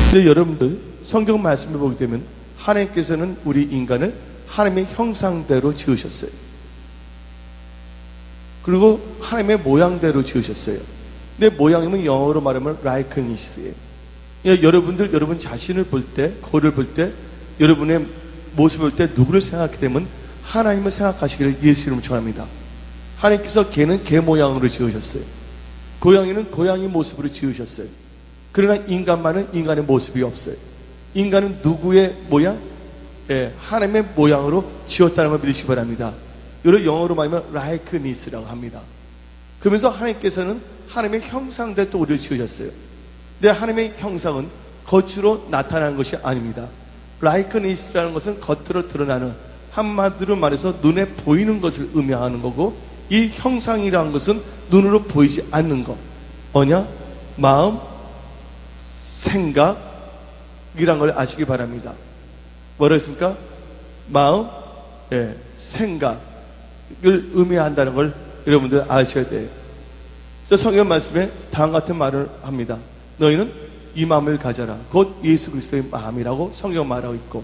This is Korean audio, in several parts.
근데 여러분들 성경 말씀을 보게 되면 하나님께서는 우리 인간을 하나님의 형상대로 지으셨어요. 그리고 하나님의 모양대로 지으셨어요. 근데 모양이면 영어로 말하면 likenes스예요. 여러분들 여러분 자신을 볼 때, 거울을 볼 때, 여러분의 모습을 볼 때 누구를 생각하게 되면 하나님을 생각하시기를 예수 이름으로 축원합니다. 하나님께서 개는 개 모양으로 지으셨어요. 고양이는 고양이 모습으로 지으셨어요. 그러나 인간만은 인간의 모습이 없어요. 인간은 누구의 모양? 하나님의 모양으로 지었다는 걸 믿으시기 바랍니다. 이걸 영어로 말하면 likenes스라고 합니다. 그러면서 하나님께서는 하나님의 형상대로 또 우리를 지으셨어요. 근데 하나님의 형상은 겉으로 나타나는 것이 아닙니다. likenes스라는 것은 겉으로 드러나는, 한마디로 말해서 눈에 보이는 것을 의미하는 거고, 이 형상이라는 것은 눈으로 보이지 않는 것. 뭐냐? 마음, 생각이란 걸 아시기 바랍니다. 뭐라 했습니까? 마음, 생각을 의미한다는 걸 여러분들 아셔야 돼요. 그래서 성경 말씀에 다음 같은 말을 합니다. 너희는 이 마음을 가져라. 곧 예수 그리스도의 마음이라고 성경 말하고 있고,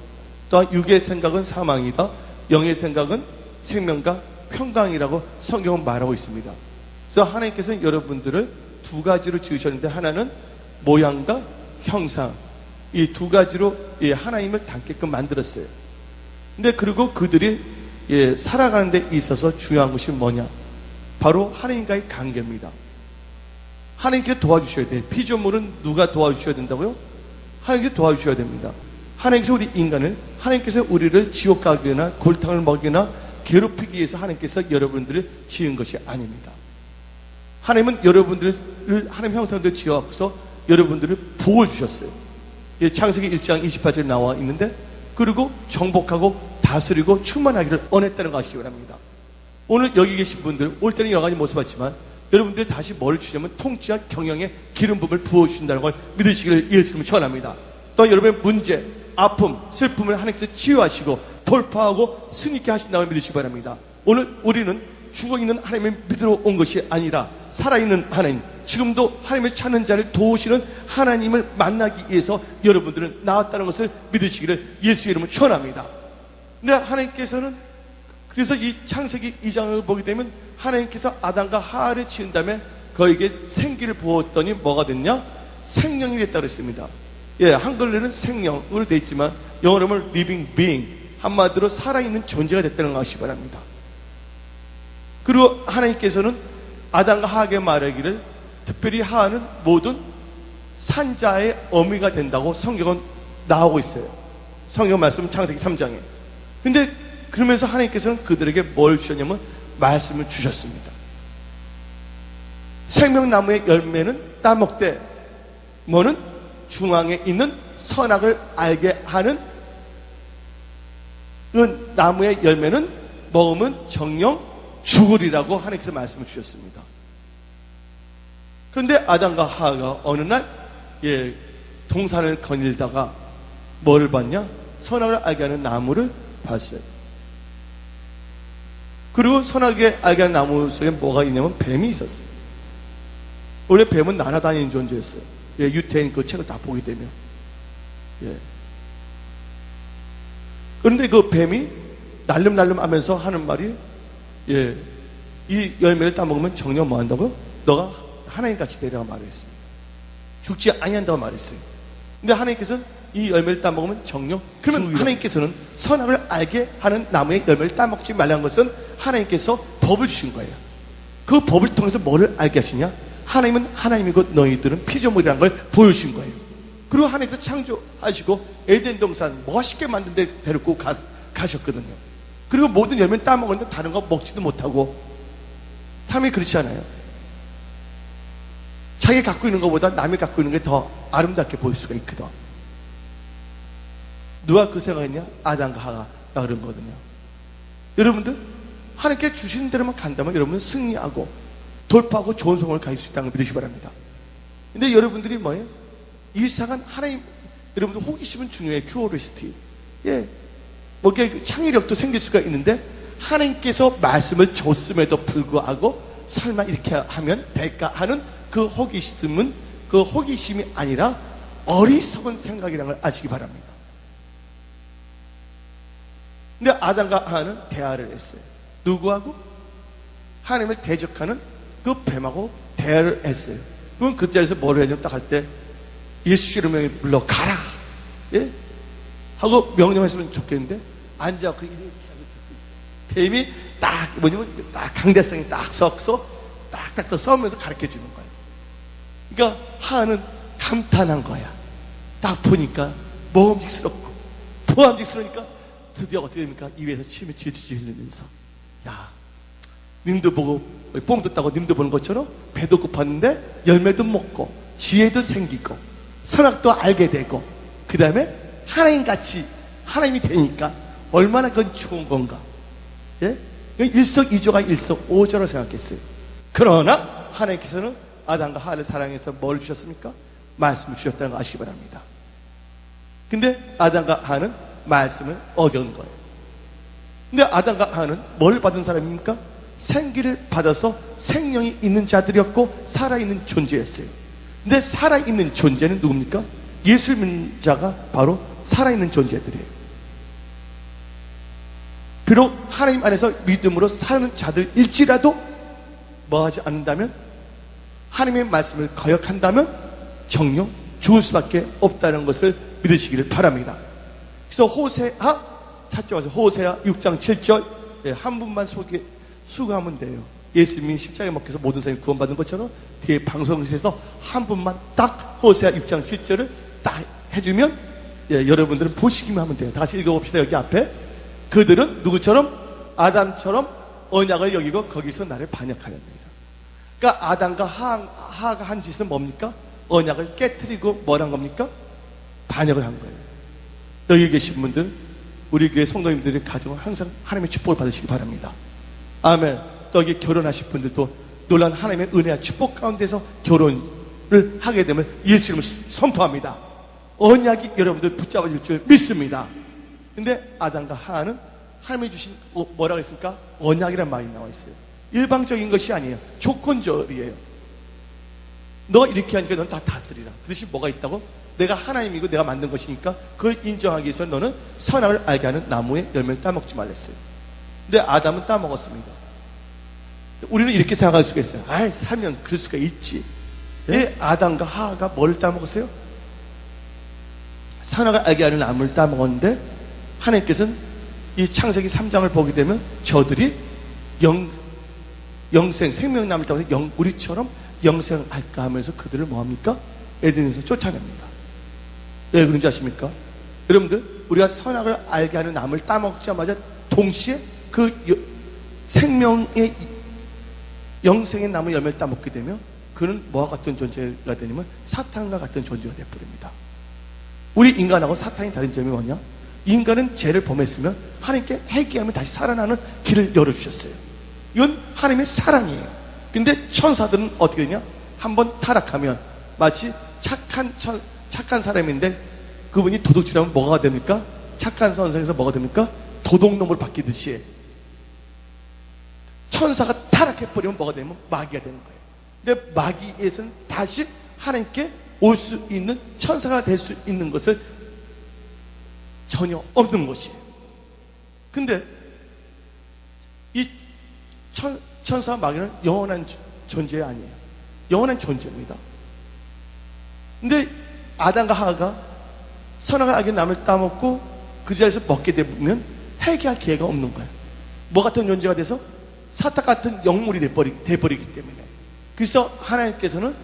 또한 육의 생각은 사망이다. 영의 생각은 생명과 평강이라고 성경은 말하고 있습니다. 그래서 하나님께서는 여러분들을 두 가지로 지으셨는데, 하나는 모양과 형상, 이 두 가지로 하나님을 닮게끔 만들었어요. 근데 그리고 그들이 살아가는 데 있어서 중요한 것이 뭐냐? 바로 하나님과의 관계입니다. 하나님께 도와주셔야 돼요. 피조물은 누가 도와주셔야 된다고요? 하나님께 도와주셔야 됩니다. 하나님께서 우리 인간을, 하나님께서 우리를 지옥 가거나 골탕을 먹이거나 괴롭히기 위해서 하나님께서 여러분들을 지은 것이 아닙니다. 하나님은 여러분들을 하나님 형상대로 지어서 여러분들을 복을 주셨어요. 창세기 1장 28절에 나와 있는데, 그리고 정복하고 다스리고 충만하기를 원했다는 거 아시기 바랍니다. 오늘 여기 계신 분들 올 때는 여러 가지 모습 봤지만, 여러분들이 다시 뭘 주시냐면 통치와 경영의 기름 부음을 부어주신다는 걸 믿으시기를 예수님을 축원합니다. 또 여러분의 문제, 아픔, 슬픔을 하나님께서 치유하시고 돌파하고 승리케 하신다는 걸 믿으시기 바랍니다. 오늘 우리는 죽어있는 하나님을 믿으러 온 것이 아니라 살아있는 하나님, 지금도 하나님을 찾는 자를 도우시는 하나님을 만나기 위해서 여러분들은 나왔다는 것을 믿으시기를 예수의 이름으로 축원합니다. 근데 하나님께서는, 그래서 이 창세기 2장을 보게 되면 하나님께서 아담과 하와를 지은 다음에 그에게 생기를 부었더니 뭐가 됐냐? 생명이 됐다고 그랬습니다. 한글로는 생명으로 되어 있지만 영어로는 living being, 한마디로 살아있는 존재가 됐다는 걸 아시기 바랍니다. 그리고 하나님께서는 아담과 하와에게 말하기를, 특별히 하와는 모든 산자의 어미가 된다고 성경은 나오고 있어요. 성경 말씀 창세기 3장에. 근데 그러면서 하나님께서는 그들에게 뭘 주셨냐면 말씀을 주셨습니다. 생명나무의 열매는 따먹되 뭐는 중앙에 있는 선악을 알게 하는 그 나무의 열매는 먹으면 정령 죽으리라고 하나님께서 말씀을 주셨습니다. 그런데 아담과 하와가 어느 날 동산을 거닐다가 뭐를 봤냐? 선악을 알게 하는 나무를 봤어요. 그리고 선악을 알게 하는 나무 속에 뭐가 있냐면 뱀이 있었어요. 원래 뱀은 날아다니는 존재였어요. 유태인 그 책을 다 보게 되면. 그런데 그 뱀이 날름날름 하면서 하는 말이, 이 열매를 따먹으면 정녕 뭐 한다고요? 너가 하나님같이 되리라고 말했습니다. 죽지 아니한다고 말했어요. 근데 하나님께서는 이 열매를 따먹으면 정녕, 그러면 하나님께서는 선악을 알게 하는 나무의 열매를 따먹지 말라는 것은 하나님께서 법을 주신 거예요. 그 법을 통해서 뭐를 알게 하시냐? 하나님은 하나님이고 너희들은 피조물이라는 걸 보여주신 거예요. 그리고 하나님께서 창조하시고 에덴 동산 멋있게 만든 데 데리고 가셨거든요. 그리고 모든 열매는 따먹었는데 다른 거 먹지도 못하고, 삶이 그렇지 않아요? 자기가 갖고 있는 것보다 남이 갖고 있는 게 더 아름답게 보일 수가 있거든. 누가 그 생각했냐? 아담과 하와가 그런 거거든요. 여러분들 하나님께 주시는 대로만 간다면 여러분은 승리하고 돌파하고 좋은 성공을 가질 수 있다는 걸 믿으시기 바랍니다. 근데 여러분들이 뭐예요? 일상은 하나님, 여러분들 호기심은 중요해요. 큐어리스티. 뭐 이렇게 창의력도 생길 수가 있는데, 하나님께서 말씀을 줬음에도 불구하고 설마 이렇게 하면 될까 하는 그 호기심은, 그 호기심이 아니라 어리석은 생각이라는 걸 아시기 바랍니다. 근데 아담과 하와는 대화를 했어요. 누구하고? 하나님을 대적하는 그 뱀하고 대화를 했어요. 그럼 그 자리에서 뭘 했냐면 딱 할 때 예수 이름에 물러가라, 예? 하고 명령했으면 좋겠는데 앉아서 이렇게 뱀이 딱 뭐냐면 딱 강대성이 딱 섞어서 딱딱 싸우면서 가르쳐 주는 거예요. 그러니까 하나는 감탄한 거야. 딱 보니까 먹음직스럽고 보암직스러우니까 드디어 어떻게 됩니까? 입에서 침이 질질 흘리면서, 야, 님도 보고 뽕도 따고 님도 보는 것처럼 배도 고팠는데 열매도 먹고 지혜도 생기고 선악도 알게 되고 그 다음에 하나님같이 하나님이 되니까 얼마나 그건 좋은 건가. 예? 일석이조가 일석오조로 생각했어요. 그러나 하나님께서는 아담과 하와를 사랑해서 뭘 주셨습니까? 말씀을 주셨다는 거 아시기 바랍니다. 근데 아담과 하와는 말씀을 어긴 거예요. 근데 아담과 하와는 뭘 받은 사람입니까? 생기를 받아서 생명이 있는 자들이었고 살아있는 존재였어요. 근데 살아있는 존재는 누굽니까? 예수 믿는 자가 바로 살아있는 존재들이에요. 비록 하나님 안에서 믿음으로 사는 자들일지라도 뭐하지 않는다면, 하나님의 말씀을 거역한다면 정녕 죽을 수밖에 없다는 것을 믿으시기를 바랍니다. 그래서 호세아 찾지 마세요. 호세아 6장 7절 한 분만 수고하면 돼요. 예수님이 십자가에 먹혀서 모든 사람이 구원받은 것처럼 뒤에 방송실에서 한 분만 딱 호세아 6장 7절을 딱 해주면 여러분들은 보시기만 하면 돼요. 다시 읽어봅시다. 여기 앞에 그들은 누구처럼? 아담처럼 언약을 여기고 거기서 나를 반역하였느니라. 그러니까 아담과 하가 한 짓은 뭡니까? 언약을 깨트리고 뭘 한 겁니까? 반역을 한 거예요. 여기 계신 분들, 우리 교회 성도님들의 가정은 항상 하나님의 축복을 받으시기 바랍니다. 아멘. 또 여기 결혼하실 분들도 놀라운 하나님의 은혜와 축복 가운데서 결혼을 하게 되면 예수 이름을 선포합니다. 언약이 여러분들 붙잡아질 줄 믿습니다. 근데 아담과 하와는 하나님이 주신 뭐라고 했습니까? 언약이라는 말이 나와 있어요. 일방적인 것이 아니에요. 조건적이에요. 너 이렇게 하니까 넌 다 다스리라. 그 대신 뭐가 있다고? 내가 하나님이고 내가 만든 것이니까 그걸 인정하기 위해서 너는 선악을 알게 하는 나무의 열매를 따먹지 말랬어요. 근데 아담은 따먹었습니다. 우리는 이렇게 생각할 수가 있어요. 아이, 살면 그럴 수가 있지. 예? 아담과 하와가 뭘 따먹었어요? 선악을 알게 하는 나무를 따먹었는데 하나님께서는 이 창세기 3장을 보게 되면 저들이 영생, 생명나무를 따먹어서 우리처럼 영생을 할까 하면서 그들을 뭐합니까? 에덴에서 쫓아냅니다. 왜 그런지 아십니까? 여러분들, 우리가 선악을 알게 하는 나무를 따먹자마자 동시에 그 생명의 영생의 나무 열매를 따먹게 되면 그는 뭐와 같은 존재가 되냐면 사탄과 같은 존재가 되어버립니다. 우리 인간하고 사탄이 다른 점이 뭐냐? 인간은 죄를 범했으면 하나님께 회개하면 다시 살아나는 길을 열어주셨어요. 이건 하나님의 사랑이에요. 근데 천사들은 어떻게 되냐? 한번 타락하면 마치 착한 사람인데 그분이 도둑질하면 뭐가 됩니까? 착한 선생에서 뭐가 됩니까? 도둑놈으로 바뀌듯이 천사가 타락해버리면 뭐가 되면 마귀가 되는 거예요. 근데 마귀에서는 다시 하나님께 올 수 있는 천사가 될 수 있는 것을 전혀 없는 것이에요. 근데 이 천사와 마귀는 영원한 존재 아니에요. 영원한 존재입니다. 근데 아담과 하와가 선악을 알게 남을 따먹고 그 자리에서 먹게 되면 회개할 기회가 없는 거예요. 뭐 같은 존재가 돼서? 사탄 같은 영물이 돼버리기 때문에. 그래서 하나님께서는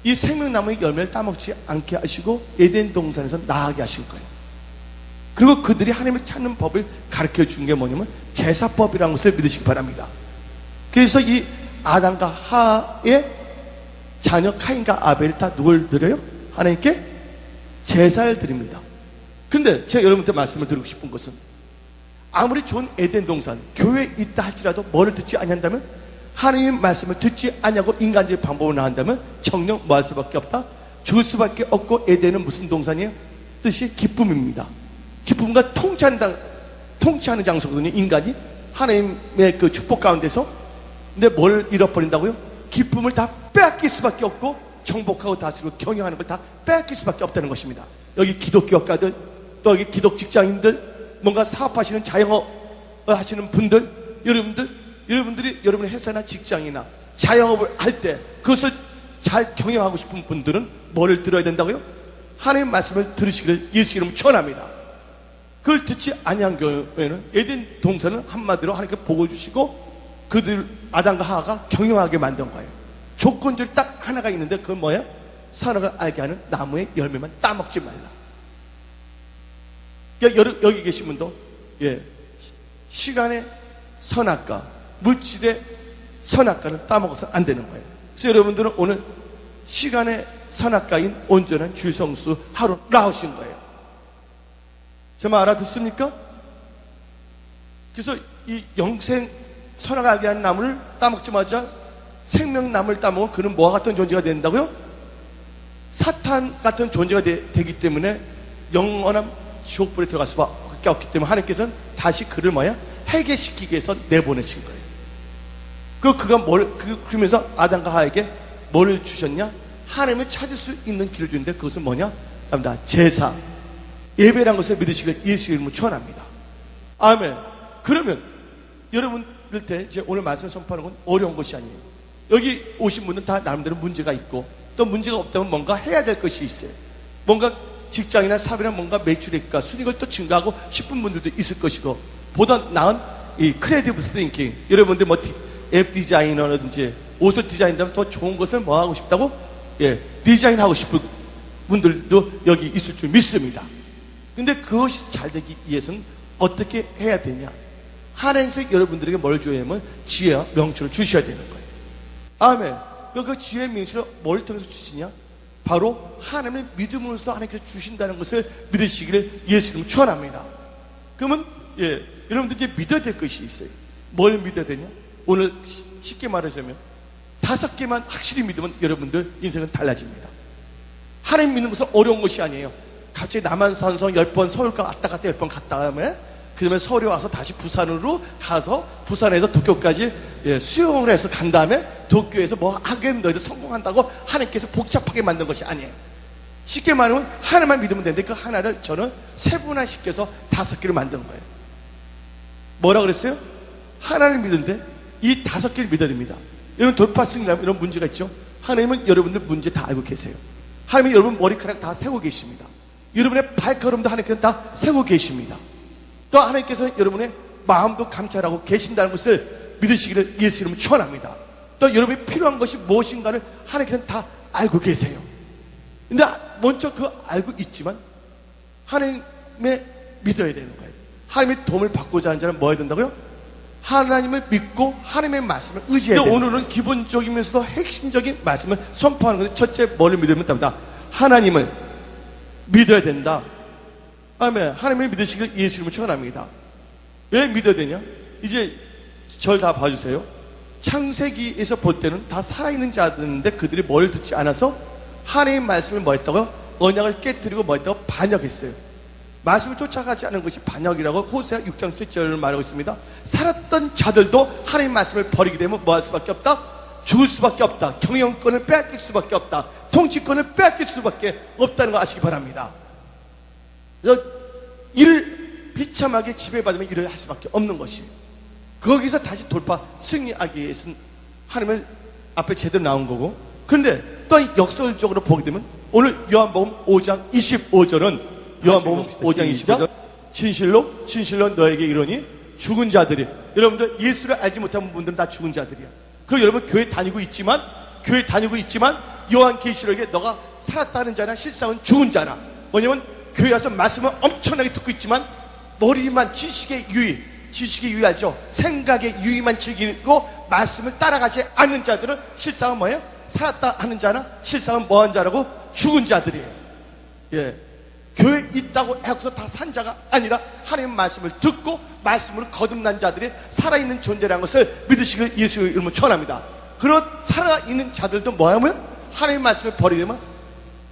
이 생명나무의 열매를 따먹지 않게 하시고 에덴 동산에서 나가게 하신 거예요. 그리고 그들이 하나님을 찾는 법을 가르쳐 준 게 뭐냐면 제사법이라는 것을 믿으시기 바랍니다. 그래서 이 아담과 하와의 자녀 카인과 아벨이 다 누굴 드려요? 하나님께 제사를 드립니다. 근데 제가 여러분한테 말씀을 드리고 싶은 것은 아무리 좋은 에덴 동산, 교회에 있다 할지라도 뭐를 듣지 아니한다면 하나님의 말씀을 듣지 아니하고 인간적인 방법을 나간다면 정녕 뭐 할 수밖에 없다? 죽을 수밖에 없고 에덴은 무슨 동산이에요? 뜻이 기쁨입니다. 기쁨과 통치하는 장소거든요. 인간이 하나님의 그 축복 가운데서. 근데 뭘 잃어버린다고요? 기쁨을 다 빼앗길 수밖에 없고 정복하고 다스리고 경영하는 걸 다 뺏길 수밖에 없다는 것입니다. 여기 기독교학과들, 또 여기 기독 직장인들, 뭔가 사업하시는 자영업 하시는 분들, 여러분들이 여러분의 회사나 직장이나 자영업을 할 때 그것을 잘 경영하고 싶은 분들은 뭐를 들어야 된다고요? 하나님의 말씀을 들으시기를 예수 이름으로 축원합니다. 그걸 듣지 아니한 경우에는 에덴 동산은 한마디로 하나님께 복을 주시고 그들 아담과 하와가 경영하게 만든 거예요. 조건들이 딱 하나가 있는데 그건 뭐야? 선악을 알게 하는 나무의 열매만 따먹지 말라. 그러니까 여기 계신 분도 시간의 선악과 물질의 선악과는 따먹어서 안 되는 거예요. 그래서 여러분들은 오늘 시간의 선악과인 온전한 주의 성수 하루 나오신 거예요. 제 말 알아듣습니까? 그래서 이 영생 선악하게 하는 나무를 따먹자마자 생명나무를 따먹으면 그는 뭐와 같은 존재가 된다고요? 사탄 같은 존재가 되기 때문에 영원한 지옥불에 들어갈 수밖에 없기 때문에 하나님께서는 다시 그를 뭐야? 해계시키기 위해서 내보내신 거예요. 그리고 그가 그러면서 아담과 하와에게 뭘 주셨냐? 하나님을 찾을 수 있는 길을 주는데 그것은 뭐냐? 제사, 예배라는 것을 믿으시길 예수 이름으로 축원합니다. 아멘. 그러면 여러분들한테 이제 오늘 말씀 선포하는 건 어려운 것이 아니에요. 여기 오신 분은 다 나름대로 문제가 있고 또 문제가 없다면 뭔가 해야 될 것이 있어요. 뭔가 직장이나 사업이나 뭔가 매출액과 순이익을 또 증가하고 싶은 분들도 있을 것이고 보다 나은 이 크리에이티브 띵킹, 여러분들 뭐 앱 디자이너라든지 옷을 디자인하면 더 좋은 것을 뭐 하고 싶다고? 디자인하고 싶은 분들도 여기 있을 줄 믿습니다. 근데 그것이 잘 되기 위해서는 어떻게 해야 되냐? 하나님께서 여러분들에게 뭘 줘야 하면 지혜와 명철을 주셔야 되는 거예요. 아멘. 그 지혜와 명철을 뭘 통해서 주시냐? 바로 하나님의 믿음으로서 하나님께서 주신다는 것을 믿으시기를 예수님 축원합니다. 그러면 여러분들 이제 믿어야 될 것이 있어요. 뭘 믿어야 되냐? 오늘 쉽게 말하자면 5개만 확실히 믿으면 여러분들 인생은 달라집니다. 하나님 믿는 것은 어려운 것이 아니에요. 갑자기 남한산성 10번 서울과 왔다 갔다 10번 갔다 하면 그 다음에 서울에 와서 다시 부산으로 가서 부산에서 도쿄까지 수영을 해서 간 다음에 도쿄에서 뭐 하겠면 너희들 성공한다고 하나님께서 복잡하게 만든 것이 아니에요. 쉽게 말하면 하나만 믿으면 되는데 그 하나를 저는 세분화시켜서 5개를 만든 거예요. 뭐라 그랬어요? 하나를 믿는데 이 5개를 믿어야 됩니다. 여러분 돌파승이라면 이런 문제가 있죠. 하나님은 여러분들 문제 다 알고 계세요. 하나님은 여러분 머리카락 다 세고 계십니다. 여러분의 발걸음도 하나님께서 다 세고 계십니다. 또 하나님께서 여러분의 마음도 감찰하고 계신다는 것을 믿으시기를 예수 이름으로 축원합니다. 또 여러분이 필요한 것이 무엇인가를 하나님께서는 다 알고 계세요. 근데 먼저 그 알고 있지만 하나님의 믿어야 되는 거예요. 하나님의 도움을 받고자 하는 자는 뭐 해야 된다고요? 하나님을 믿고 하나님의 말씀을 의지해야 돼요. 오늘은 기본적이면서도 핵심적인 말씀을 선포하는 것이 첫째 뭐를 믿으면 됩니다. 하나님을 믿어야 된다. 아멘. 하나님을 믿으시길 예수 이름으로 축원합니다. 왜 믿어야 되냐? 이제 절 다 봐주세요. 창세기에서 볼 때는 다 살아있는 자들인데 그들이 뭘 듣지 않아서 하나님의 말씀을 뭐 했다고요? 언약을 깨뜨리고 뭐 했다고? 반역했어요. 말씀을 쫓아가지 않은 것이 반역이라고 호세아 6장 7절을 말하고 있습니다. 살았던 자들도 하나님의 말씀을 버리게 되면 뭐 할 수밖에 없다? 죽을 수밖에 없다. 경영권을 빼앗길 수밖에 없다. 통치권을 빼앗길 수밖에 없다는 거 아시기 바랍니다. 이를 비참하게 지배받으면 일을 할 수밖에 없는 것이에요. 거기서 다시 돌파 승리하기 위해서는 하나님을 앞에 제대로 나온 거고, 그런데 또 역설적으로 보게 되면 오늘 요한복음 5장 25절은 요한복음 5장 25절 진실로 너에게 이르노니 죽은 자들이, 여러분들 예수를 알지 못한 분들은 다 죽은 자들이야. 그리고 여러분 교회 다니고 있지만 요한계시록에 너가 살았다는 자나 실상은 죽은 자라. 뭐냐면 교회 와서 말씀을 엄청나게 듣고 있지만 머리만 지식의 유의 알죠? 생각의 유의만 즐기고 말씀을 따라가지 않는 자들은 실상은 뭐예요? 살았다 하는 자나 실상은 뭐한 자라고? 죽은 자들이에요. 교회에 있다고 해서 다 산 자가 아니라 하나님의 말씀을 듣고 말씀으로 거듭난 자들이 살아있는 존재라는 것을 믿으시길 예수의 이름으로 축원합니다. 그런 살아있는 자들도 뭐하면 하나님의 말씀을 버리게 되면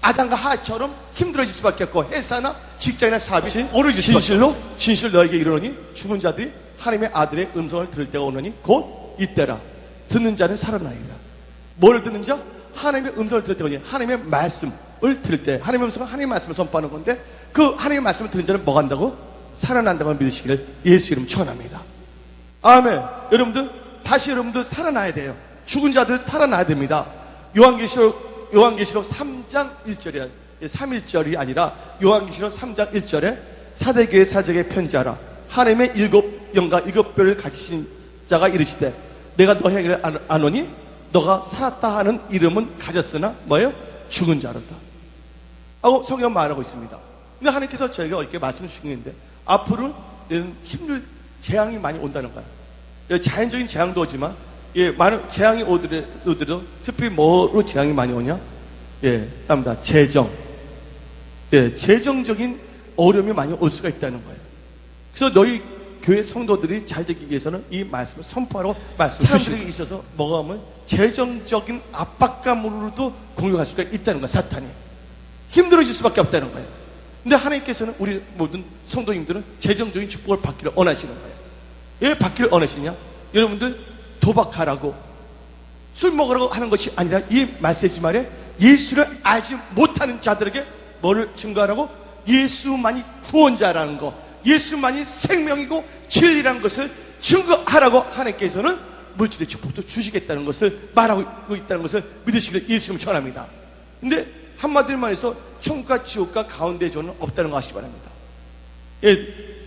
아담과 하와처럼 힘들어질 수밖에 없고 회사나 직장이나 사업이 어려질 수밖에 없어요. 진실로 너에게 이르노니 죽은 자들이 하나님의 아들의 음성을 들을 때가 오느니 곧 이때라. 듣는 자는 살아나리라. 뭘 듣는 자? 하나님의 음성을 들을 때, 하나님의 말씀을 들을 때, 하나님의 음성은 하나님의 말씀을 선포하는 건데, 그 하나님의 말씀을 들은 자는 뭐 한다고? 살아난다고 믿으시기를 예수 이름 축원합니다. 아멘. 여러분들, 다시 여러분들 살아나야 돼요. 죽은 자들 살아나야 됩니다. 요한계시록 3장 1절이야. 3.1절이 아니라 요한계시록 3장 1절에 사대교회 사적에 편지하라. 하나님의 7영과 7별을 가지신 자가 이르시되 내가 너 행위를 아노니 너가 살았다 하는 이름은 가졌으나 뭐예요? 죽은 자로다 하고 성경 말하고 있습니다. 근데 하나님께서 저에게 이렇게 말씀 주신 게 있는데 앞으로 힘들 재앙이 많이 온다는 거야. 자연적인 재앙도 오지만 많은 재앙이 오더라도 특히 뭐로 재앙이 많이 오냐? 답니다. 재정적인 어려움이 많이 올 수가 있다는 거예요. 그래서 너희 교회 성도들이 잘 되기 위해서는 이 말씀을 선포하라고 말씀을 주시고 사람들에게 있어서 뭐가 오면 재정적인 압박감으로도 공격할 수가 있다는 거야. 사탄이 힘들어질 수밖에 없다는 거예요. 근데 하나님께서는 우리 모든 성도님들은 재정적인 축복을 받기를 원하시는 거예요. 왜 받기를 원하시냐? 여러분들 도박하라고 술 먹으라고 하는 것이 아니라 이 메시지 말에 예수를 알지 못하는 자들에게 뭐를 증거하라고? 예수만이 구원자라는 거, 예수만이 생명이고 진리라는 것을 증거하라고 하나님께서는 물질의 축복도 주시겠다는 것을 말하고 있다는 것을 믿으시길 예수님 전합니다. 근데 한마디로 말해서 천국과 지옥과 가운데 저는 없다는 거 아시기 바랍니다.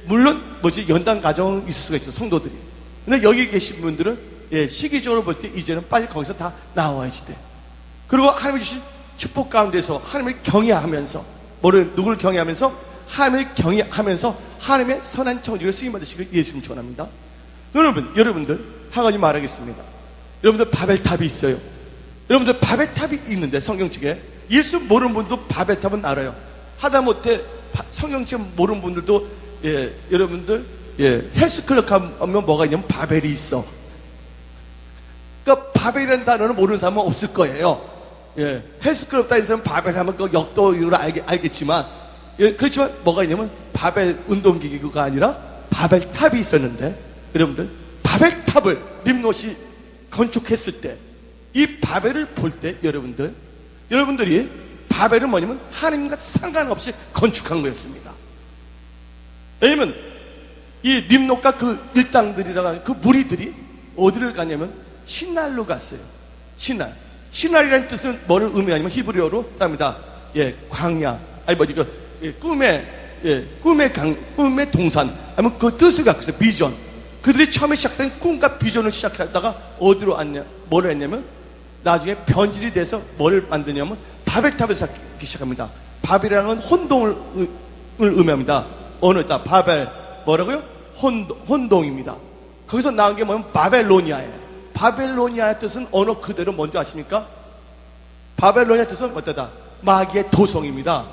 물론 연단 가정은 있을 수가 있어 성도들이. 근데 여기 계신 분들은 시기적으로 볼 때 이제는 빨리 거기서 다 나와야지 돼. 그리고 하나님이 주신 축복 가운데서 하나님을 경외하면서 누구를 경외하면서 하나님을 경외하면서 하나님의 선한 청지를 쓰임받으시길 예수님 축원합니다. 여러분들 한 가지 말하겠습니다. 여러분들 바벨탑이 있어요. 여러분들 바벨탑이 있는데 성경책에 예수 모르는 분도 바벨탑은 알아요. 하다못해 성경책 모르는 분들도 여러분들 헬스클럽 가면 뭐가 있냐면 바벨이 있어. 그러니까 바벨이라는 단어는 모르는 사람은 없을 거예요. 헬스클럽 다니는 사람은 바벨 하면 그 역도로 알겠지만 그렇지만 뭐가 있냐면 바벨 운동기구가 아니라 바벨탑이 있었는데 여러분들 바벨탑을 림롯이 건축했을 때 이 바벨을 볼 때 여러분들이 바벨은 뭐냐면 하나님과 상관없이 건축한 거였습니다. 왜냐면 이 림롯과 그 일당들이라고 하는 그 무리들이 어디를 갔냐면 신날로 갔어요. 신날이라는 뜻은 뭐를 의미하냐면 히브리어로 답니다. 광야 꿈의 동산 아니면 그 뜻을 갖고 있어요. 비전. 그들이 처음에 시작된 꿈과 비전을 시작하다가 어디로 왔냐? 뭐를 했냐면 나중에 변질이 돼서 뭐를 만드냐면 바벨탑을 쌓기 시작합니다. 바벨이라는 건 혼동을 의미합니다. 언어다. 바벨 뭐라고요? 혼동입니다. 거기서 나온 게 뭐냐면 바벨로니아예요. 바벨로니아의 뜻은 언어 그대로 뭔지 아십니까? 바벨로니아 뜻은 어떠다? 마귀의 도성입니다.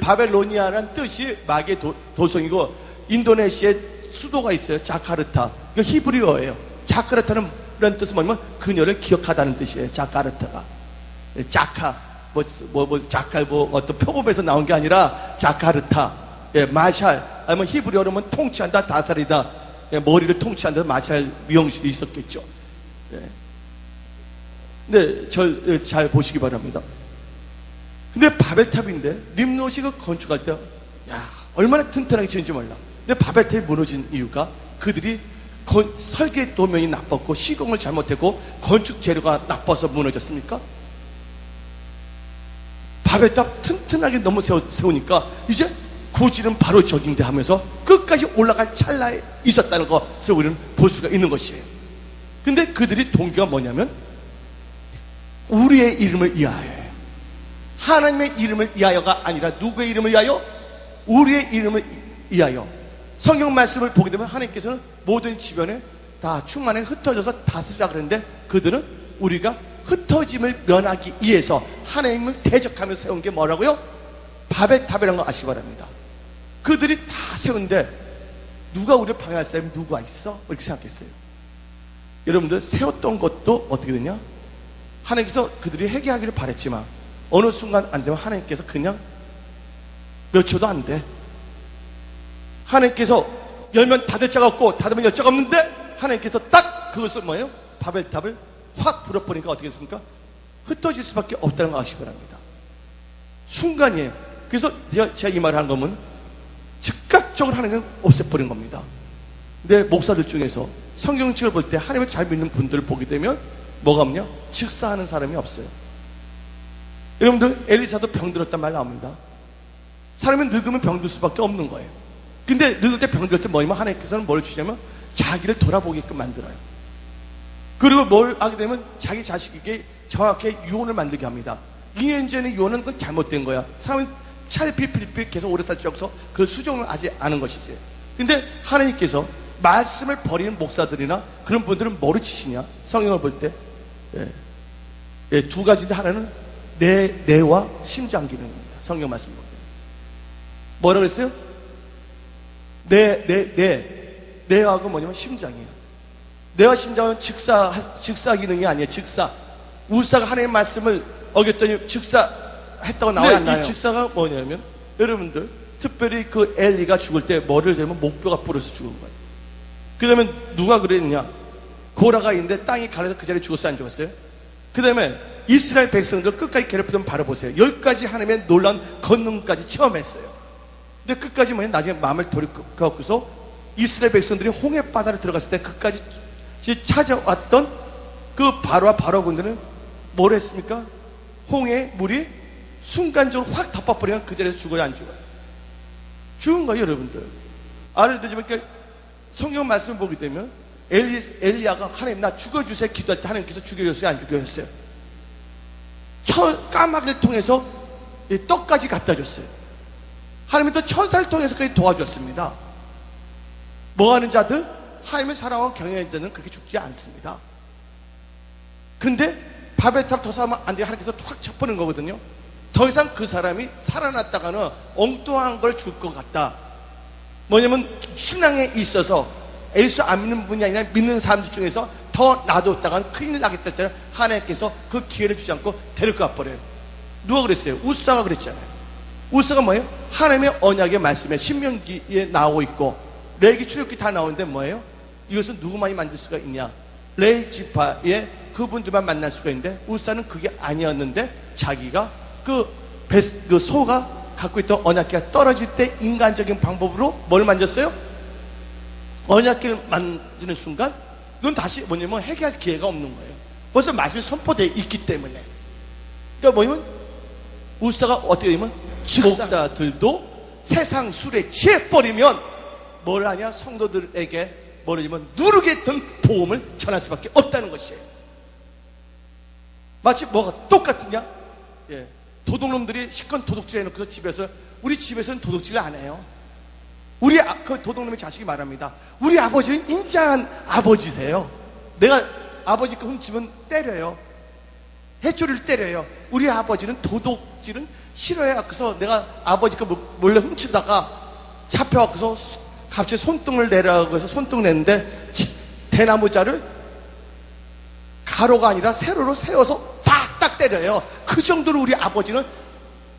바벨로니아라는 뜻이 마귀의 도성이고 인도네시아에 수도가 있어요. 자카르타. 이거 히브리어예요. 자카르타는 이런 뜻은 뭐냐면 그녀를 기억하다는 뜻이에요. 자카르타가. 자카 자칼 어떤 표범에서 나온 게 아니라 자카르타. 마샬 아니면 히브리어로 하면 통치한다 다살이다. 머리를 통치한다 마샬 미용실이 있었겠죠. 근데 잘 보시기 바랍니다. 근데 바벨탑인데 림롯이 그 건축할 때 얼마나 튼튼하게 지은지 몰라. 근데 바벨탑이 무너진 이유가 그들이 설계 도면이 나빴고 시공을 잘못했고 건축 재료가 나빠서 무너졌습니까? 바벨탑 튼튼하게 너무 세우니까 이제 고지는 바로 적용돼 하면서 끝까지 올라갈 찰나에 있었다는 것을 우리는 볼 수가 있는 것이에요. 근데 그들이 동기가 뭐냐면 우리의 이름을 위하여예요. 하나님의 이름을 위하여가 아니라 누구의 이름을 위하여? 우리의 이름을 위하여. 성경 말씀을 보게 되면 하나님께서는 모든 지변에 다 충만하게 흩어져서 다스리라 그랬는데 그들은 우리가 흩어짐을 면하기 위해서 하나님을 대적하며 세운 게 뭐라고요? 바벨탑이라는 거 아시기 바랍니다. 그들이 다 세운데 누가 우리를 방해할 사람이 누가 있어? 이렇게 생각했어요. 여러분들 세웠던 것도 어떻게 되냐? 하나님께서 그들이 회개하기를 바랬지만 어느 순간 안 되면 하나님께서 그냥 몇 초도 안 돼. 하나님께서 열면 닫을 자가 없고 닫으면 열 자가 없는데 하나님께서 딱 그것을 뭐예요? 바벨탑을 확 불어버리니까 어떻게 됐습니까? 흩어질 수밖에 없다는 거 아시기 바랍니다. 순간이에요. 그래서 제가 이 말을 한 거면 즉각적으로 하나님은 없애버린 겁니다. 근데 목사들 중에서 성경책을 볼 때 하나님을 잘 믿는 분들을 보게 되면 뭐가 없냐? 즉사하는 사람이 없어요. 여러분들 엘리사도 병들었단 말 나옵니다. 사람은 늙으면 병들 수밖에 없는 거예요. 근데 늙을 때 병들 때 뭐냐면 하나님께서는 뭘 주냐면 자기를 돌아보게끔 만들어요. 그리고 뭘 하게 되면 자기 자식에게 정확히 유언을 만들게 합니다. 2년 전에 유언은 그건 잘못된 거야. 사람은 찰필필필 계속 오래 살 줄 없어 그 수정을 하지 않은 것이지. 근데 하나님께서 말씀을 버리는 목사들이나 그런 분들은 뭐로 치시냐? 성경을 볼 때 두 가지인데 하나는 뇌와 심장 기능입니다. 성경 말씀 볼 때. 뭐라 그랬어요? 뇌하고 뭐냐면 심장이에요. 뇌와 심장은 즉사 기능이 아니에요. 즉사. 우사가 하나님의 말씀을 어겼더니 즉사했다고 나와요, 안 나와요? 이 즉사가 뭐냐면 여러분들 특별히 그 엘리가 죽을 때 머리를 대면 목뼈가 부러서 죽은 거예요. 그 다음에 누가 그랬냐? 고라가 있는데 땅이 가려서 그 자리에 죽었어요, 안 죽었어요? 그 다음에 이스라엘 백성들 끝까지 괴롭히던 바로 보세요. 10가지 하나님의 놀라운 권능까지 체험했어요. 근데 끝까지 뭐냐? 나중에 마음을 돌이켜서 이스라엘 백성들이 홍해 바다로 들어갔을 때 끝까지 찾아왔던 그 바로와 바로군들은 뭘 했습니까? 홍해 물이 순간적으로 확 덮어버리면 그 자리에서 죽어요, 안 죽어요? 죽은 거예요, 여러분들. 알을 드지만 성경 말씀을 보게 되면 엘리야가 하나님 나 죽여주세요 기도할 때 하나님께서 죽여줬어요, 안 죽여줬어요? 까마귀를 통해서 떡까지 갖다 줬어요. 하나님은 또 천사를 통해서까지 도와줬습니다. 뭐 하는 자들? 하나님을 사랑하고 경외하는 자는 그렇게 죽지 않습니다. 근데 바벨탑 더 쌓으면 안 돼. 하나님께서 확 쳐버리는 거거든요. 더 이상 그 사람이 살아났다가는 엉뚱한 걸 줄 것 같다. 뭐냐면 신앙에 있어서 예수 안 믿는 분이 아니라 믿는 사람들 중에서 더 놔뒀다가는 큰일 나겠다 할 때는 하나님께서 그 기회를 주지 않고 데리고 가버려요. 누가 그랬어요? 우사가 그랬잖아요. 우사가 뭐예요? 하나님의 언약의 말씀에 신명기에 나오고 있고 레위기 출애굽기 다 나오는데 뭐예요? 이것은 누구만이 만들 수가 있냐? 레위 지파의 그분들만 만날 수가 있는데 우사는 그게 아니었는데 자기가 그 소가 갖고 있던 언약궤가 떨어질 때 인간적인 방법으로 뭘 만졌어요? 언약궤를 만지는 순간 이건 다시 뭐냐면 해결할 기회가 없는 거예요. 벌써 말씀이 선포되어 있기 때문에. 그러니까 뭐냐면 우사가 어떻게 되면 목사들도 세상 술에 취해버리면 뭘 하냐? 성도들에게 뭐냐면 누르게 된 복음을 전할 수밖에 없다는 것이에요. 마치 뭐가 똑같으냐? 예. 도둑놈들이 시컨 도둑질 해놓고서 집에서 우리 집에서는 도둑질 안 해요. 우리 그 도둑놈의 자식이 말합니다. 우리 아버지는 인자한 아버지세요. 내가 아버지 거 훔치면 때려요. 해초리를 때려요. 우리 아버지는 도둑질은 싫어해요. 그래서 내가 아버지 거 몰래 훔치다가 잡혀갖고서 갑자기 손등을 내라고 해서 손등 냈는데 대나무자를 가로가 아니라 세로로 세워서 딱 때려요. 그 정도로 우리 아버지는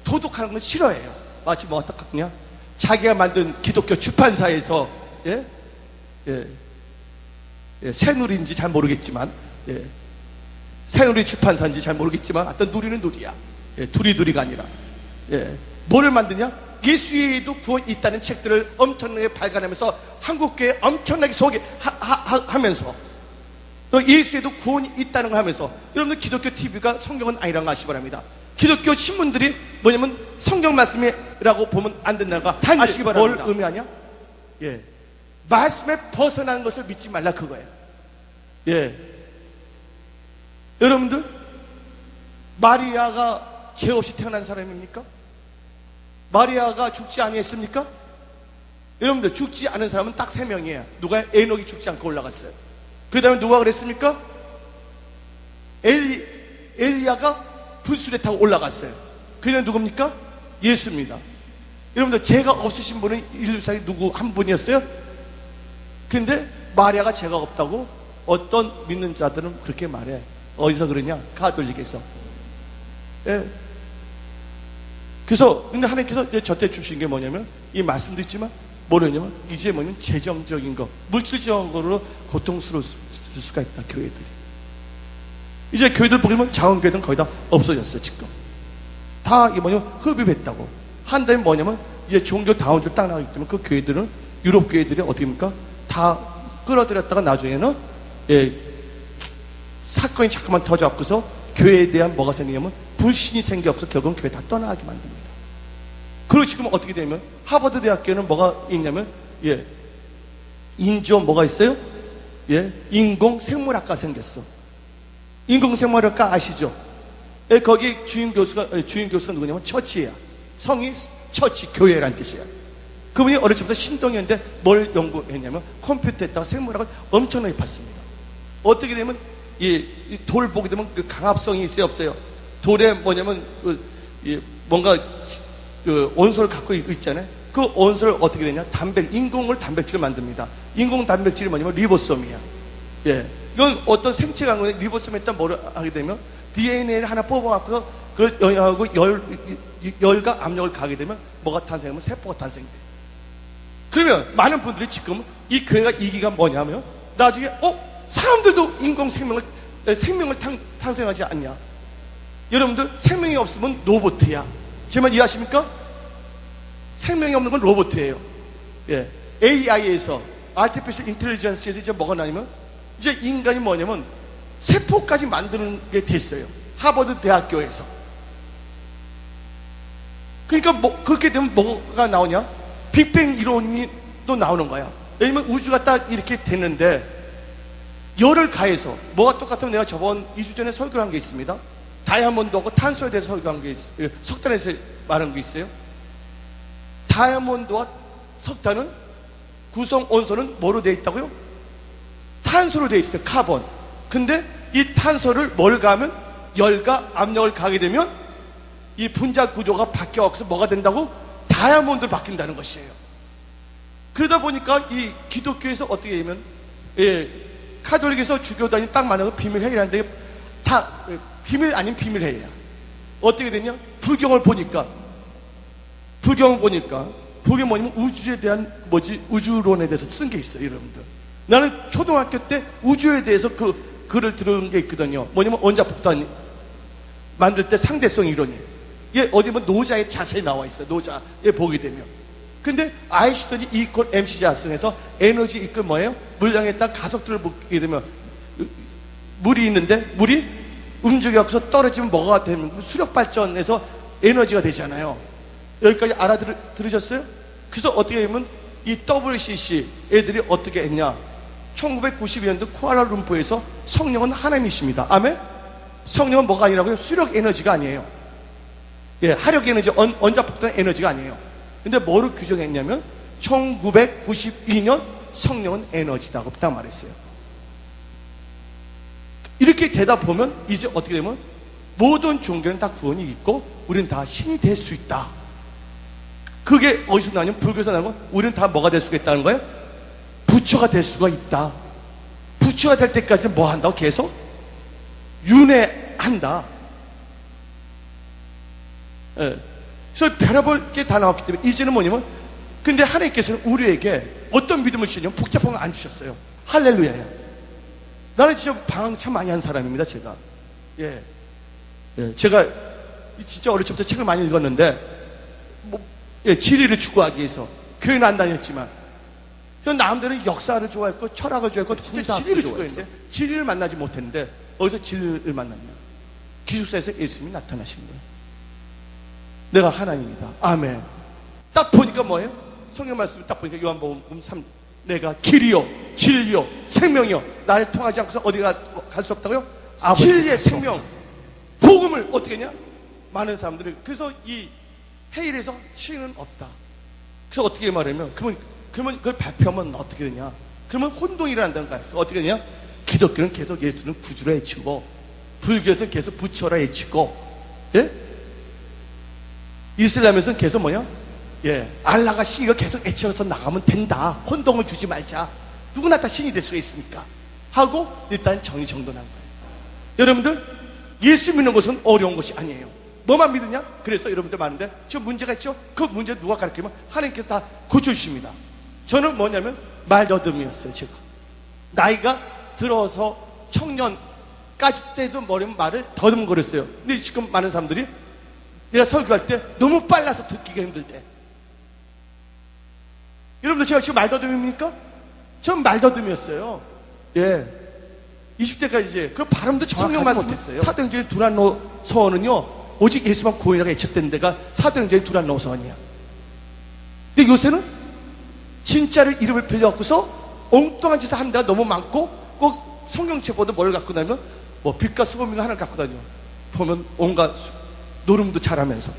도둑하는 건 싫어해요. 마치 뭐가 똑같냐? 자기가 만든 기독교 출판사에서 새누리인지 잘 모르겠지만 새누리 출판사인지 잘 모르겠지만 어떤 누리는 누리야. 두리두리가 아니라 뭐를 만드냐? 예수에도 구원이 있다는 책들을 엄청나게 발간하면서 한국교회에 엄청나게 소개하면서 또 예수에도 구원이 있다는 걸 하면서 여러분들 기독교 TV가 성경은 아니라는 거 아시기 바랍니다. 기독교 신문들이 뭐냐면 성경 말씀이라고 보면 안 된다는 거 아시기 바랍니다. 뭘 의미하냐? 말씀에 벗어나는 것을 믿지 말라 그거예요. 여러분들 마리아가 죄 없이 태어난 사람입니까? 마리아가 죽지 아니했습니까? 여러분들 죽지 않은 사람은 딱 3명이에요. 누가? 에녹이 죽지 않고 올라갔어요. 그 다음에 누가 그랬습니까? 엘리야가 불술에 타고 올라갔어요. 그는 누굽니까? 예수입니다. 여러분들 죄가 없으신 분은 인류사에 누구 한 분이었어요? 근데 마리아가 죄가 없다고 어떤 믿는 자들은 그렇게 말해. 어디서 그러냐? 가톨릭에서. 그래서 근데 하나님께서 저때 주신 게 뭐냐면 이 말씀도 있지만 뭐냐면 이제 뭐냐면 재정적인 거, 물질적으로 고통스러울 수가 있다. 교회들이 이제 교회들 보면 작은 교회들은 거의 다 없어졌어요, 지금. 다, 이게 뭐냐면, 흡입했다고. 한 다음에 뭐냐면, 이제 종교 다운들 딱 나가기 때문에 그 교회들은, 유럽 교회들이 어떻게 합니까? 다 끌어들였다가 나중에는, 예, 사건이 자꾸만 터져갖고서 교회에 대한 뭐가 생기냐면, 불신이 생겨서 결국은 교회 다 떠나게 만듭니다. 그리고 지금 어떻게 되면, 하버드 대학교는 뭐가 있냐면, 예, 인조 뭐가 있어요? 예, 인공생물학과 생겼어. 인공생물학과 아시죠? 예, 거기 주임 교수가 누구냐면 처치야. 성이 처치, 교회란 뜻이야. 그분이 어릴 적부터 신동이었는데 뭘 연구했냐면 컴퓨터에다가 생물학을 엄청나게 봤습니다. 어떻게 되면 이 돌 보게 되면 그 강압성이 있어요, 없어요? 돌에 뭐냐면 뭔가 온소를 갖고 있잖아요. 그 온소를 어떻게 되냐? 인공을 단백질을 만듭니다. 인공 단백질이 뭐냐면 리보솜이야. 예. 이건 어떤 생체 강건에 리보솜에 일단 뭐를 하게 되면 DNA를 하나 뽑아갖고 그걸 영향하고 열과 압력을 가게 되면 뭐가 탄생하면 세포가 탄생돼. 그러면 많은 분들이 지금 이 교회가 이기가 뭐냐면 나중에 사람들도 인공 생명을 탄생하지 않냐? 여러분들 생명이 없으면 로봇이야. 제 말 이해하십니까? 생명이 없는 건 로봇이에요. 예. AI에서 Artificial Intelligence에서 이제 뭐가 나냐면 이제 인간이 뭐냐면 세포까지 만드는 게 됐어요. 하버드 대학교에서. 그러니까 그렇게 되면 뭐가 나오냐? 빅뱅 이론이 또 나오는 거야. 왜냐면 우주가 딱 이렇게 됐는데 열을 가해서 뭐가 똑같으면 내가 저번 2주 전에 설교를 한 게 있습니다. 다이아몬드하고 탄소에 대해서 설교한 게 있어요. 석탄에 대해서 말한 게 있어요. 다이아몬드와 석탄은 구성 원소는 뭐로 되어 있다고요? 탄소로 되어 있어요. 카본. 근데 이 탄소를 뭘 가하면 열과 압력을 가게 되면 이 분자 구조가 바뀌어서 뭐가 된다고? 다이아몬드로 바뀐다는 것이에요. 그러다 보니까 이 기독교에서 어떻게 되면 카톨릭에서 주교단이 딱 만나서 비밀회의라는데 다 비밀 아닌 비밀회의야. 어떻게 되냐? 불경을 보니까 그게 뭐냐면 우주에 대한 우주론에 대해서 쓴 게 있어요, 여러분들. 나는 초등학교 때 우주에 대해서 그 글을 들은 게 있거든요. 뭐냐면 원자폭탄 만들 때 상대성 이론이. 얘 어디 보면 노자의 자세히 나와 있어요. 노자에 보게 되면. 근데 아인슈타인이 E = MC 자승에서 에너지 이끌 뭐예요? 물량에 딱 가속도를 보게 되면 물이 있는데 물이 움직여서 떨어지면 뭐가 되면 수력 발전에서 에너지가 되잖아요. 여기까지 알아들으셨어요? 그래서 어떻게 하면 이 WCC 애들이 어떻게 했냐? 1992년도 쿠알라룸푸르에서 성령은 하나님이십니다. 아멘? 성령은 뭐가 아니라고요? 수력 에너지가 아니에요. 예, 하력 에너지, 원자폭탄 에너지가 아니에요. 근데 뭐로 규정했냐면 1992년 성령은 에너지다고 딱 말했어요. 이렇게 되다 보면 이제 어떻게 되면 모든 종교는 다 구원이 있고 우리는 다 신이 될 수 있다. 그게 어디서 나냐면 불교에서 나는 건 우리는 다 뭐가 될 수가 있다는 거예요? 부처가 될 수가 있다. 부처가 될 때까지 뭐 한다고? 계속 윤회한다. 예. 그래서 별의별 게 다 나왔기 때문에 이제는 뭐냐면 근데 하나님께서는 우리에게 어떤 믿음을 주냐면 복잡한 거 안 주셨어요. 할렐루야예요. 나는 진짜 방황 참 많이 한 사람입니다. 제가 제가 진짜 어릴 적부터 책을 많이 읽었는데 진리를 추구하기 위해서 교회는 안 다녔지만 남들은 역사를 좋아했고 철학을 좋아했고 진짜 진리를 추구했는데 진리를 만나지 못했는데 어디서 진리를 만났냐? 기숙사에서 예수님이 나타나신 거예요. 내가 하나님이다. 아멘. 딱 보니까 뭐예요? 성경 말씀을 딱 보니까 요한복음 3 내가 길이요 진리요 생명이요 나를 통하지 않고서 어디 갈 수 없다고요? 진리의 생명 복음을 어떻게 했냐? 많은 사람들이 그래서 이 회의에서 신은 없다. 그래서 어떻게 말하면 그러면 그걸 발표하면 어떻게 되냐? 그러면 혼동이 일어난다는 거야. 어떻게 되냐? 기독교는 계속 예수는 구주로 외치고 불교에서는 계속 부처라 외치고 이슬람에서는 계속 뭐냐? 알라가 신이가 계속 외쳐서 나가면 된다. 혼동을 주지 말자. 누구나 다 신이 될 수가 있으니까 하고 일단 정리정돈한 거예요. 여러분들 예수 믿는 것은 어려운 것이 아니에요. 뭐만 믿으냐? 그래서 여러분들 많은데 지금 문제가 있죠? 그 문제 누가 가르치면 하나님께서 다 고쳐주십니다. 저는 뭐냐면 말더듬이었어요. 제가 나이가 들어서 청년까지 까짓 때도 말을 더듬거렸어요. 근데 지금 많은 사람들이 내가 설교할 때 너무 빨라서 듣기가 힘들대. 여러분들 제가 지금 말더듬입니까? 전 말더듬이었어요. 예. 20대까지 이제 그 발음도 정확하지 못했어요. 사도행전의 두란노 서원은요 오직 예수만 고인하게 애척된 데가 사도행전의 두란노 서원이야. 근데 요새는 진짜를 이름을 빌려갖고서 엉뚱한 짓을 하는 데가 너무 많고 꼭 성경책보다 뭘 갖고 다니면 뭐 빛과 소금인가 하나를 갖고 다녀. 보면 온갖 노름도 잘하면서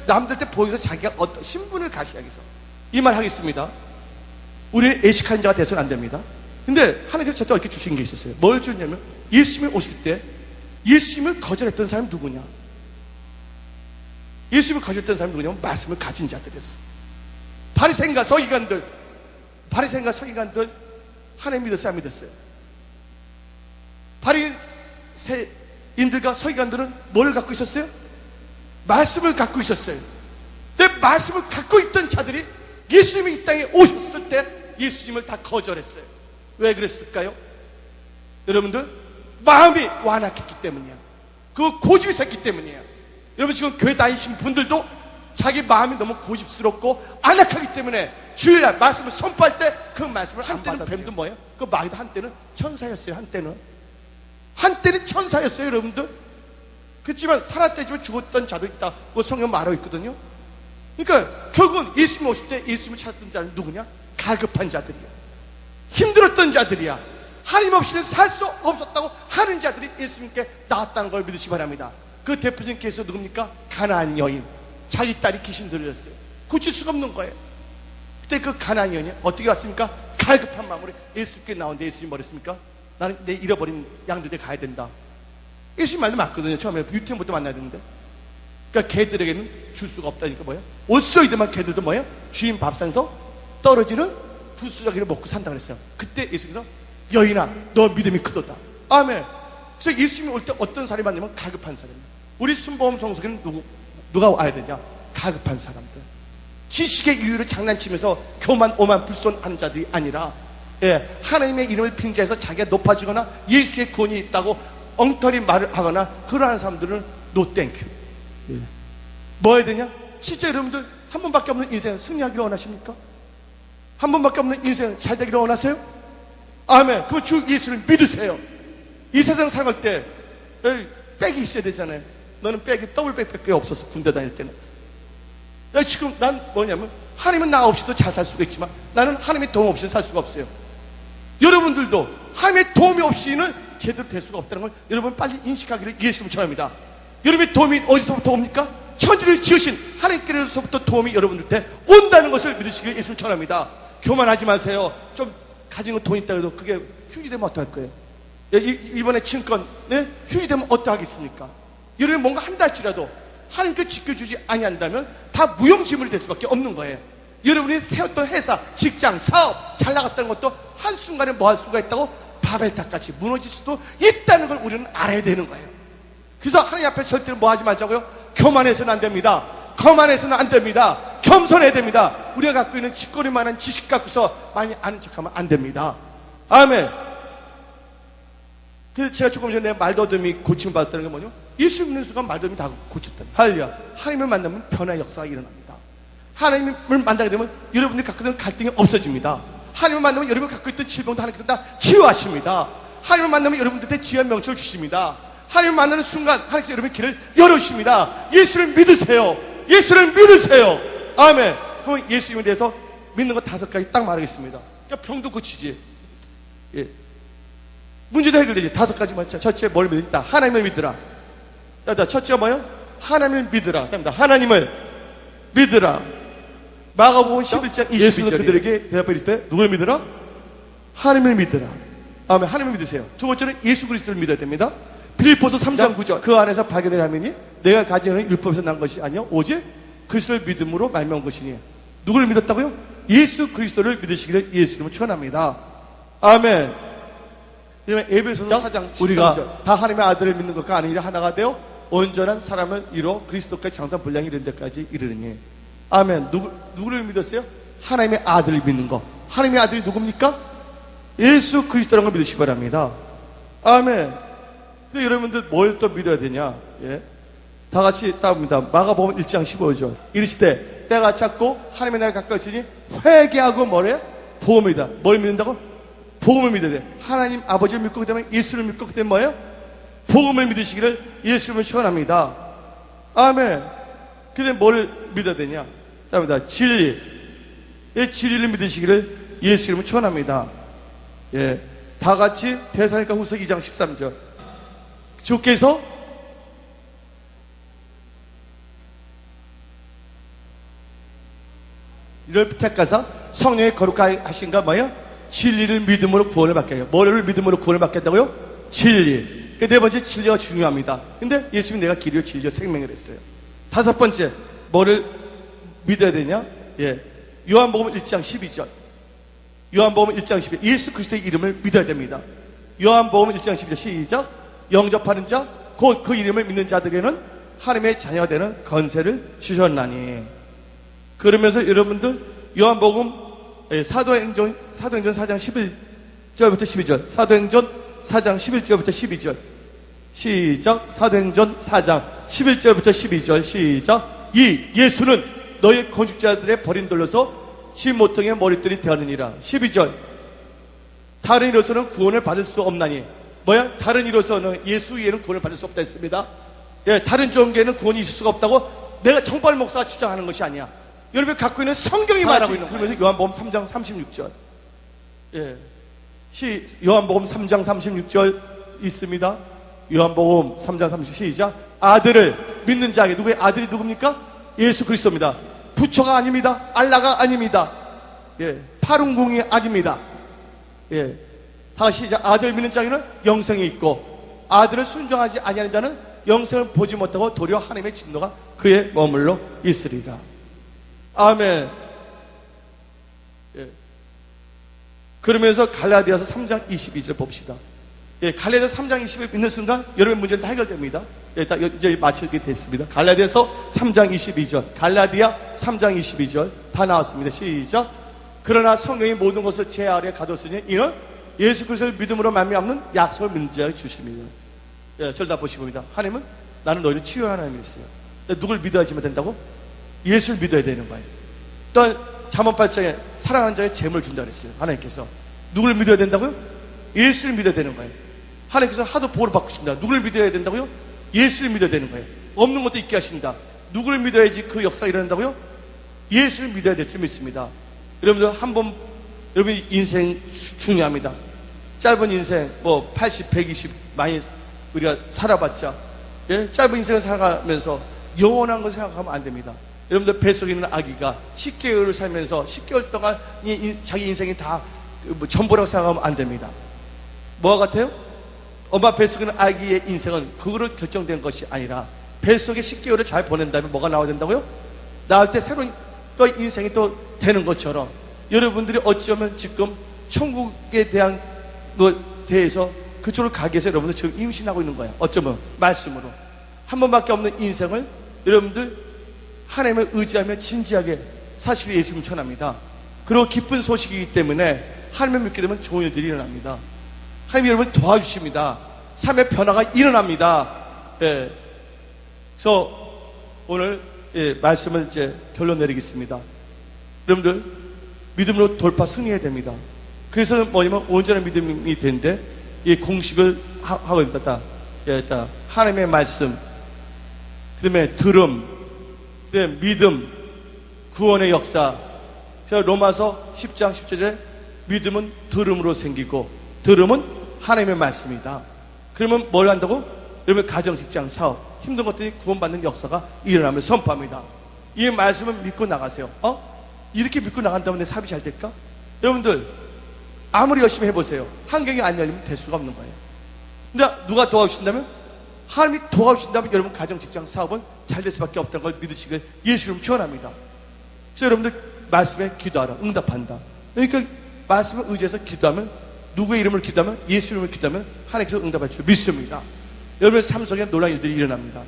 남들 때 보여서 자기가 어떤 신분을 가시하기 위해서 이 말 하겠습니다. 우리는 애식하는 자가 돼서는 안 됩니다. 근데 하나님께서 저때 이렇게 주신 게 있었어요. 뭘 주냐면 예수님이 오실 때 예수님을 거절했던 사람이 누구냐? 예수님을 거절했던 사람이 누구냐면 말씀을 가진 자들이었어. 바리새인과 서기관들 하나님 믿었어요, 안 믿었어요? 바리새인들과 서기관들은 뭘 갖고 있었어요? 말씀을 갖고 있었어요. 근데 말씀을 갖고 있던 자들이 예수님이 이 땅에 오셨을 때 예수님을 다 거절했어요. 왜 그랬을까요? 여러분들 마음이 완악했기 때문이야. 그 고집이 셌기 때문이야. 여러분 지금 교회 다니신 분들도 자기 마음이 너무 고집스럽고 안악하기 때문에 주일날 말씀을 선포할 때 그 말씀을 한때는 뱀도 뭐예요? 그 마귀도 한때는 천사였어요. 한때는 천사였어요. 여러분들 그렇지만 살았다지만 죽었던 자도 있다. 뭐 성경 말하고 있거든요. 그러니까 결국은 예수님 오실 때 예수님을 찾았던 자는 누구냐? 갈급한 자들이야. 힘들었던 자들이야. 하나님 없이는 살 수 없었다고 하는 자들이 예수님께 나왔다는 걸 믿으시기 바랍니다. 그 대표적인 케이스가 누굽니까? 가나안 여인. 자기 딸이 귀신 들렸어요. 고칠 수가 없는 거예요. 그때 그 가나안 여인이 어떻게 왔습니까? 갈급한 마음으로 예수님께 나오는데 예수님이 뭐랬습니까? 나는 내 잃어버린 양들 때 가야 된다. 예수님 말도 맞거든요. 처음에 유태인부터 만나야 되는데. 그러니까 개들에게는 줄 수가 없다니까 뭐예요? 옷소이드만 개들도 뭐예요? 주인 밥상에서 떨어지는 부스러기를 먹고 산다 그랬어요. 그때 예수님께서 여인아 너 믿음이 크도다. 아멘. 그래서 예수님이 올 때 어떤 사람이 만나면 갈급한 사람입니다. 우리 순복음 성속에는 누가 와야 되냐? 갈급한 사람들. 지식의 이유를 장난치면서 교만 오만 불손하는 자들이 아니라 하나님의 이름을 빙자해서 자기가 높아지거나 예수의 구원이 있다고 엉터리 말을 하거나 그러한 사람들은 no thank you. 뭐 해야 되냐? 진짜 여러분들 한 번밖에 없는 인생 승리하기를 원하십니까? 한 번밖에 없는 인생 잘 되기를 원하세요? 아멘. 그럼 주 예수를 믿으세요. 이 세상 살아갈 때 백이 있어야 되잖아요. 너는 백이 더블백밖에 없었어. 군대 다닐 때는. 지금 난 뭐냐면 하나님은 나 없이도 잘 살 수가 있지만 나는 하나님의 도움 없이는 살 수가 없어요. 여러분들도 하나님의 도움이 없이는 제대로 될 수가 없다는 걸 여러분 빨리 인식하기를 예수님을 전합니다. 여러분의 도움이 어디서부터 옵니까? 천지를 지으신 하나님께로부터 도움이 여러분들한테 온다는 것을 믿으시길 예수님을 전합니다. 교만하지 마세요. 좀 가진 거 돈 있다 해도 그게 휴지 되면 어떡할 거예요? 이번에 친권 휴지 되면 어떡하겠습니까? 여러분이 뭔가 한다 할지라도 하나님께 지켜주지 아니한다면 다 무용지물이 될 수밖에 없는 거예요. 여러분이 세웠던 회사, 직장, 사업 잘 나갔다는 것도 한순간에 뭐 할 수가 있다고 바벨탑같이 무너질 수도 있다는 걸 우리는 알아야 되는 거예요. 그래서 하나님 앞에 절대로 뭐 하지 말자고요? 교만해서는 안 됩니다. 거만해서는 안 됩니다. 겸손해야 됩니다. 우리가 갖고 있는 짓거리만한 지식 갖고서 많이 아는 척하면 안 됩니다. 아멘. 그래서 제가 조금 전에 말더듬이 고침을 받았다는 게 뭐냐? 예수 믿는 순간 말더듬이 다 고쳤다. 할렐루야. 하나님을 만나면 변화의 역사가 일어납니다. 하나님을 만나게 되면 여러분들이 갖고 있는 갈등이 없어집니다. 하나님을 만나면 여러분이 갖고 있던 질병도 하나님께서 다 치유하십니다. 하나님을 만나면 여러분들한테 지혜와 명철을 주십니다. 하나님을 만나는 순간 하나님께서 여러분의 길을 열어주십니다. 예수를 믿으세요. 예수를 믿으세요. 아멘. 그럼 예수님에 대해서 믿는 거 5가지 딱 말하겠습니다. 그러니까 병도 고치지. 문제도 해결되지. 5가지만. 첫째 뭘 믿다? 하나님을 믿으라. 첫째가 뭐예요? 하나님을 믿으라. 하나님을 믿으라. 마가복음 11장 22절에 예수는 그들에게 대답해 이르시되 누굴 믿으라? 하나님을 믿으라. 아멘. 하나님을 믿으세요. 두 번째는 예수 그리스도를 믿어야 됩니다. 빌립보서 3장 9절 그 안에서 발견을 하면이 내가 가지는 율법에서 난 것이 아니요 오직 그리스도를 믿음으로 말미암은 것이니. 누구를 믿었다고요? 예수 그리스도를 믿으시기를 예수님을 축원합니다. 아멘. 에베소서 4장 13절 우리가 다 하나님의 아들을 믿는 것과 아니라 하나가 되어 온전한 사람을 이뤄 그리스도까지 장성 분량이 이른 데까지 이르느니. 아멘. 누구를 믿었어요? 하나님의 아들을 믿는 거. 하나님의 아들이 누굽니까? 예수 그리스도라는 걸 믿으시기 바랍니다. 아멘. 그 여러분들 뭘 또 믿어야 되냐? 예. 다 같이 따봅니다. 마가복음 1장 15절. 이르시되 때가 찼고 하나님의 나라가 가까이 있으니 회개하고 뭐래? 복음이다. 뭘 믿는다고? 복음을 믿어야 돼. 하나님 아버지를 믿고 그다음에 예수를 믿고 그다음에 뭐예요? 복음을 믿으시기를 예수님을 축원합니다. 아멘. 그다음에 뭘 믿어야 되냐? 따봅니다. 진리. 이 진리를 믿으시기를 예수 이름을 축원합니다. 예. 다 같이 데살로니가 후서 2장 13절. 주께서 이를 택하사 성령의 거룩하게 하신가 뭐예요? 진리를 믿음으로 구원을 받게 해요. 뭐를 믿음으로 구원을 받겠다고요? 진리. 그 네 번째 진리가 중요합니다. 근데 예수님이 내가 길이요 진리요 생명을 했어요. 다섯 번째 뭐를 믿어야 되냐? 예. 요한복음 1장 12절. 요한복음 1장 12절. 예수 그리스도의 이름을 믿어야 됩니다. 요한복음 1장 12절 시작. 영접하는 자, 곧 그 이름을 믿는 자들에게는 하나님의 자녀가 되는 건세를 주셨나니. 그러면서 여러분들 요한복음 사도행전 4장 11절부터 12절. 사도행전 4장 11절부터 12절. 시작. 사도행전 4장 11절부터 12절. 시작. 이 예수는 너희 건축자들의 버린 돌로서 지 모퉁이의 머리들이 되었느니라. 12절. 다른 이로서는 구원을 받을 수 없나니. 뭐야? 다른 이로서는 예수 외에는 구원을 받을 수 없다 했습니다. 예, 다른 종교에는 구원이 있을 수가 없다고 내가 정발 목사가 주장하는 것이 아니야. 여러분이 갖고 있는 성경이 말하고 있는 거예요. 그러면서 요한복음 3장 36절. 예. 요한복음 3장 36절 있습니다. 요한복음 3장 36절 시작. 아들을 믿는 자에게, 누구의 아들이 누굽니까? 예수 그리스도입니다. 부처가 아닙니다. 알라가 아닙니다. 예. 파룬궁이 아닙니다. 예. 다시 시작. 아들 믿는 자에게는 영생이 있고 아들을 순종하지 아니하는 자는 영생을 보지 못하고 도리어 하나님의 진노가 그에 머물러 있으리라. 아멘. 예. 그러면서 갈라디아서 3장 22절 봅시다. 예, 갈라디아서 3장 20을 믿는 순간 여러분의 문제는 다 해결됩니다. 예, 이제 마치게 됐습니다. 갈라디아서 3장 22절. 갈라디아 3장 22절 다 나왔습니다. 시작. 그러나 성령이 모든 것을 제 아래에 가뒀으니 이는 예수 그리스도를 믿음으로 말미암는 약속을 믿는 자에게 주십니다. 예, 저를 다 보시고입니다. 하나님은 나는 너희를 치유하는 하나님이었어요. 누굴 믿어야지만 된다고? 예수를 믿어야 되는 거예요. 또한 잠언 8장에 사랑하는 자에게 재물을 준다 그랬어요. 하나님께서. 누굴 믿어야 된다고요? 예수를 믿어야 되는 거예요. 하나님께서 하도 보호를 받고 싶다. 누굴 믿어야 된다고요? 예수를 믿어야 되는 거예요. 없는 것도 있게 하신다. 누굴 믿어야지 그 역사가 일어난다고요? 예수를 믿어야 될 줄 믿습니다. 여러분들 한번 여러분 인생 중요합니다. 짧은 인생 뭐 80, 120 많이 우리가 살아봤자 예? 짧은 인생을 살아가면서 영원한 걸 생각하면 안 됩니다. 여러분들 뱃속에 있는 아기가 10개월을 살면서 10개월 동안 자기 인생이 다 전부라고 생각하면 안 됩니다. 뭐와 같아요? 엄마 뱃속에 있는 아기의 인생은 그거로 결정된 것이 아니라 뱃속에 10개월을 잘 보낸 다음에 뭐가 나와야 된다고요? 나올 때 새로운 또 인생이 또 되는 것처럼 여러분들이 어쩌면 지금 천국에 대한 것에 대해서 그쪽으로 가기 위해서 여러분들 지금 임신하고 있는 거예요. 어쩌면 말씀으로 한 번밖에 없는 인생을 여러분들 하나님을 의지하며 진지하게 사실 예수님 전합니다. 그리고 기쁜 소식이기 때문에 하나님을 믿게 되면 좋은 일들이 일어납니다. 하나님이 여러분을 도와주십니다. 삶의 변화가 일어납니다. 예. 그래서 오늘 예, 말씀을 이제 결론 내리겠습니다. 여러분들 믿음으로 돌파 승리해야 됩니다. 그래서 뭐냐면 온전한 믿음이 되는데 이 공식을 하고 있다. 예, 하나님의 말씀, 그다음에 들음, 그다음에 믿음, 구원의 역사. 그래서 로마서 10장 10절에 믿음은 들음으로 생기고 들음은 하나님의 말씀이다. 그러면 뭘 한다고? 여러분 가정, 직장, 사업 힘든 것들이 구원받는 역사가 일어나면 선포합니다. 이 말씀을 믿고 나가세요. 이렇게 믿고 나간다면 내 삶이 잘 될까? 여러분들 아무리 열심히 해보세요. 환경이 안 열리면 될 수가 없는 거예요. 근데 누가 도와주신다면? 하나님이 도와주신다면 여러분 가정, 직장, 사업은 잘 될 수밖에 없다는 걸 믿으시길 예수 이름 축원합니다. 그래서 여러분들 말씀에 기도하라. 응답한다. 그러니까 말씀을 의지해서 기도하면 누구의 이름을 기도하면 예수 이름을 기도하면 하나님께서 응답할 줄 믿습니다. 여러분의 삶 속에 놀라운 일들이 일어납니다.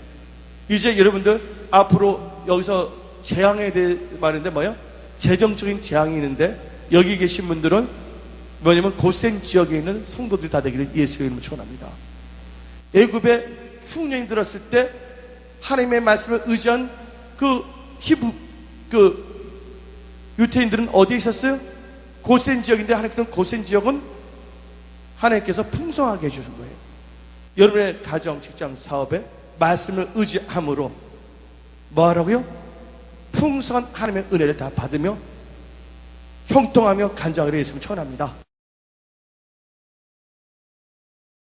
이제 여러분들 앞으로 여기서 재앙에 대해 말인데 뭐야? 재정적인 재앙이 있는데 여기 계신 분들은 뭐냐면 고센 지역에 있는 성도들이 다 되기를 예수의 이름으로 축원합니다. 애굽에 흉년이 들었을 때 하나님의 말씀을 의지한 그 유태인들은 어디에 있었어요? 고센 지역인데 하나님께서 고센 지역은 하나님께서 풍성하게 해주신 거예요. 여러분의 가정, 직장, 사업에 말씀을 의지함으로 뭐 하라고요? 풍성한 하나님의 은혜를 다 받으며 형통하며 간장으로 예수님을 축원합니다.